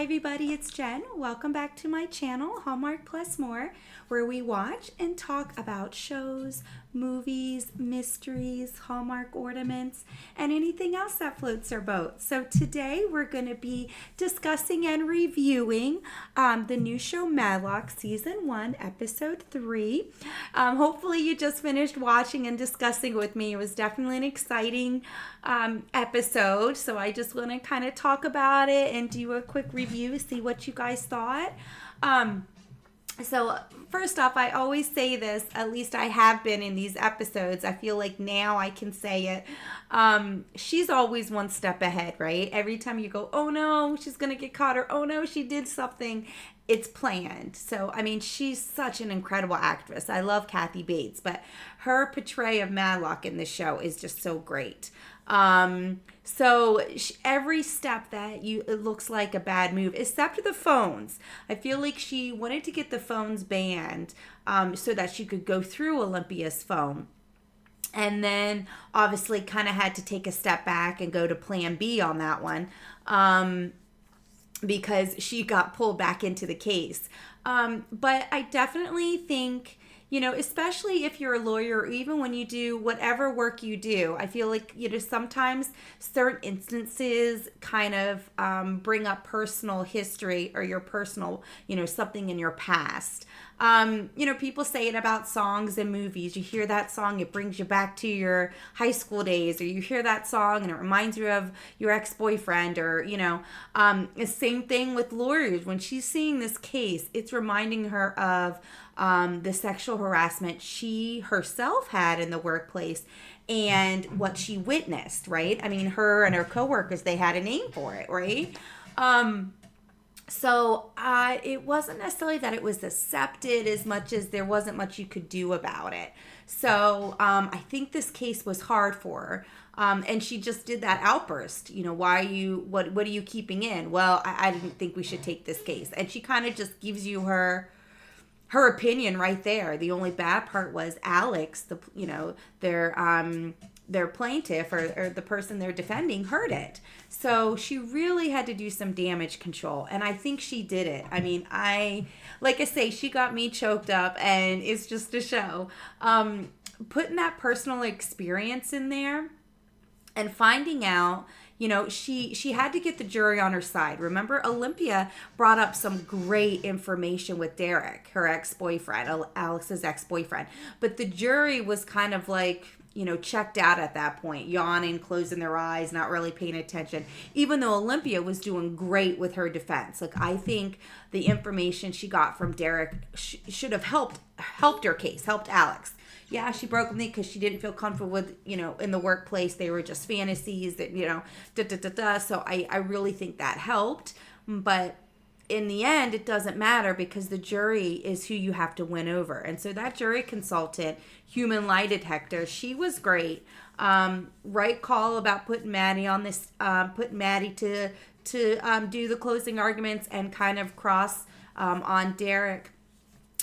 Hi everybody, it's Jen. Welcome back to my channel, Hallmark Plus More, where we watch and talk about shows, movies, mysteries, Hallmark ornaments, and anything else that floats our boat. So today we're going to be discussing and reviewing the new show Matlock Season 1, Episode 3. Hopefully you just finished watching and discussing with me. It was definitely an exciting episode, so I just want to kind of talk about it and do a quick review, see what you guys thought. So first off, I always say this, at least I have been in these episodes. I feel like now I can say it. She's always one step ahead, right? Every time you go, oh no, she's going to get caught, or oh no, she did something, it's planned. So, I mean, she's such an incredible actress. I love Kathy Bates, but her portrayal of Matlock in this show is just so great. Every step that it looks like a bad move, except the phones. I feel like she wanted to get the phones banned so that she could go through Olympia's phone. And then obviously kind of had to take a step back and go to plan B on that one because she got pulled back into the case. But I definitely think, especially if you're a lawyer, or even when you do whatever work you do, I feel like, sometimes certain instances kind of bring up personal history or your personal, something in your past. People say it about songs and movies. You hear that song, it brings you back to your high school days, or you hear that song and it reminds you of your ex-boyfriend, or, the same thing with lawyers. When she's seeing this case, it's reminding her of the sexual harassment she herself had in the workplace and what she witnessed, right? I mean, her and her coworkers, they had a name for it, right? So it wasn't necessarily that it was accepted as much as there wasn't much you could do about it. So I think this case was hard for her. And she just did that outburst. Why are you, what are you keeping in? Well, I didn't think we should take this case. And she kind of just gives you her opinion right there. The only bad part was Alex, their plaintiff or the person they're defending heard it. So she really had to do some damage control, and I think she did it. I mean, like I say, she got me choked up, and it's just a show. Putting that personal experience in there and finding out, she had to get the jury on her side. Remember, Olympia brought up some great information with Derek, her ex-boyfriend, Alex's ex-boyfriend. But the jury was kind of like, checked out at that point, yawning, closing their eyes, not really paying attention, even though Olympia was doing great with her defense. Like, I think the information she got from Derek should have helped her case, helped Alex. Yeah, she broke with me because she didn't feel comfortable with, in the workplace. They were just fantasies that, So I really think that helped. But in the end, it doesn't matter because the jury is who you have to win over. And so that jury consultant, human lie detector, she was great. Right call about putting Maddie on this, putting Maddie to do the closing arguments and kind of cross on Derek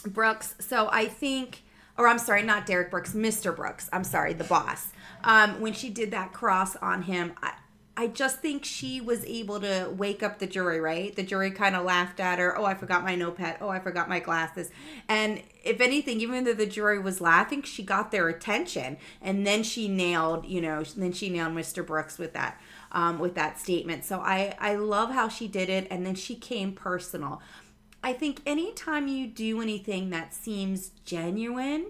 Brooks. So I think... Or I'm sorry, not Derek Brooks, Mr. Brooks. I'm sorry, the boss. When she did that cross on him, I just think she was able to wake up the jury, right? The jury kind of laughed at her. Oh, I forgot my notepad. Oh, I forgot my glasses. And if anything, even though the jury was laughing, she got their attention. And then she nailed, Mr. Brooks with that statement. So I love how she did it. And then she came personal. I think anytime you do anything that seems genuine,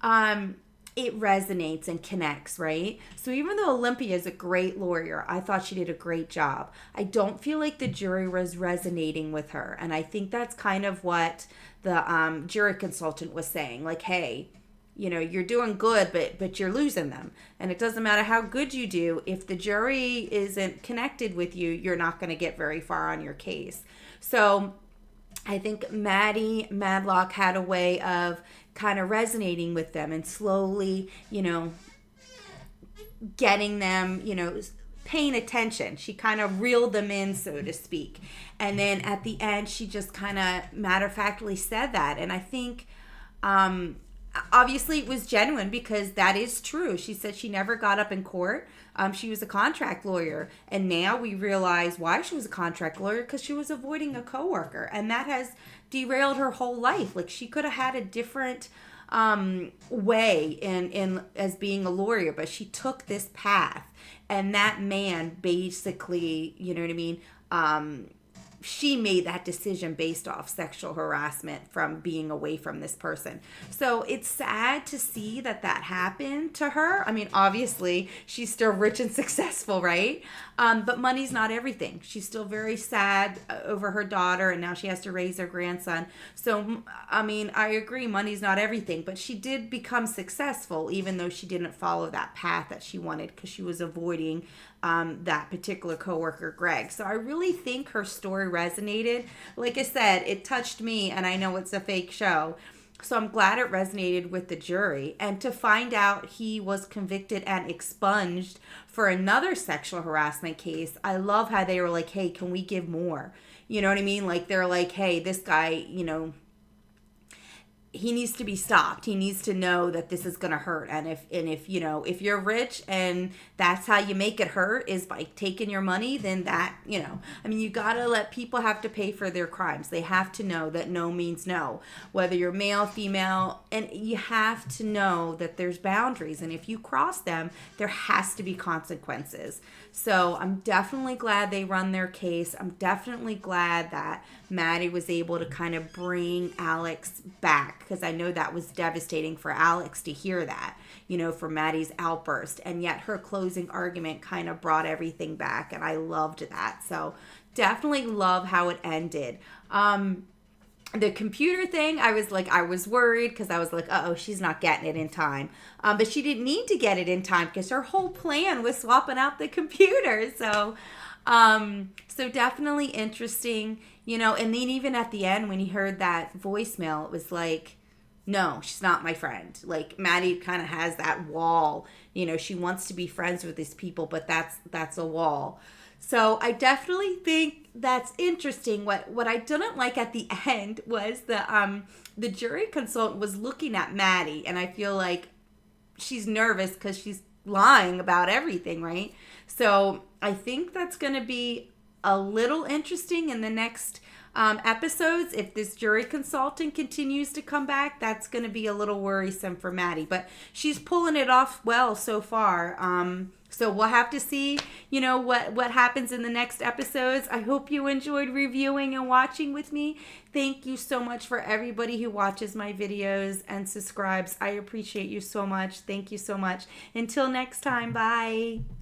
it resonates and connects, right? So even though Olympia is a great lawyer, I thought she did a great job. I don't feel like the jury was resonating with her. And I think that's kind of what the jury consultant was saying. Like, hey, you're doing good, but you're losing them. And it doesn't matter how good you do. If the jury isn't connected with you, you're not going to get very far on your case. So I think Matlock had a way of kind of resonating with them and slowly, getting them, paying attention. She kind of reeled them in, so to speak. And then at the end, she just kind of matter-of-factly said that. And I think obviously it was genuine because that is true. She said she never got up in court. She was a contract lawyer, and now we realize why she was a contract lawyer, because she was avoiding a coworker, and that has derailed her whole life. Like, she could have had a different way in as being a lawyer, but she took this path, and that man basically, you know what I mean, she made that decision based off sexual harassment from being away from this person. So it's sad to see that happened to her. I mean, obviously, she's still rich and successful, right? But money's not everything. She's still very sad over her daughter, and now she has to raise her grandson. So, I mean, I agree, money's not everything, but she did become successful, even though she didn't follow that path that she wanted, because she was avoiding that particular coworker, Greg. So I really think her story resonated. Like I said, it touched me, and I know it's a fake show. So I'm glad it resonated with the jury. And to find out he was convicted and expunged for another sexual harassment case, I love how they were like, hey, can we give more? You know what I mean? Like, they're like, hey, this guy, you know, he needs to be stopped. He needs to know that this is going to hurt. And if you know, if you're rich and that's how you make it hurt is by taking your money, then that, you know, I mean, you got to let people have to pay for their crimes. They have to know that no means no, whether you're male, female, and you have to know that there's boundaries. And if you cross them, there has to be consequences. So I'm definitely glad they run their case. I'm definitely glad that Maddie was able to kind of bring Alex back, because I know that was devastating for Alex to hear that, you know, for Maddie's outburst. And yet her closing argument kind of brought everything back, and I loved that. So definitely love how it ended. The computer thing, I was worried, because I was like, uh-oh, she's not getting it in time. But she didn't need to get it in time, because her whole plan was swapping out the computer. So definitely interesting, you know. And then even at the end, when he heard that voicemail, it was like, no, she's not my friend. Like, Maddie kind of has that wall, you know, she wants to be friends with these people, but that's a wall. So I definitely think that's interesting. What I didn't like at the end was the jury consultant was looking at Maddie, and I feel like she's nervous because she's lying about everything, right? So I think that's going to be a little interesting in the next episodes. If this jury consultant continues to come back, that's going to be a little worrisome for Maddie, but she's pulling it off well so far. So we'll have to see, you know, what happens in the next episodes. I hope you enjoyed reviewing and watching with me. Thank you so much for everybody who watches my videos and subscribes. I appreciate you so much. Thank you so much. Until next time, bye.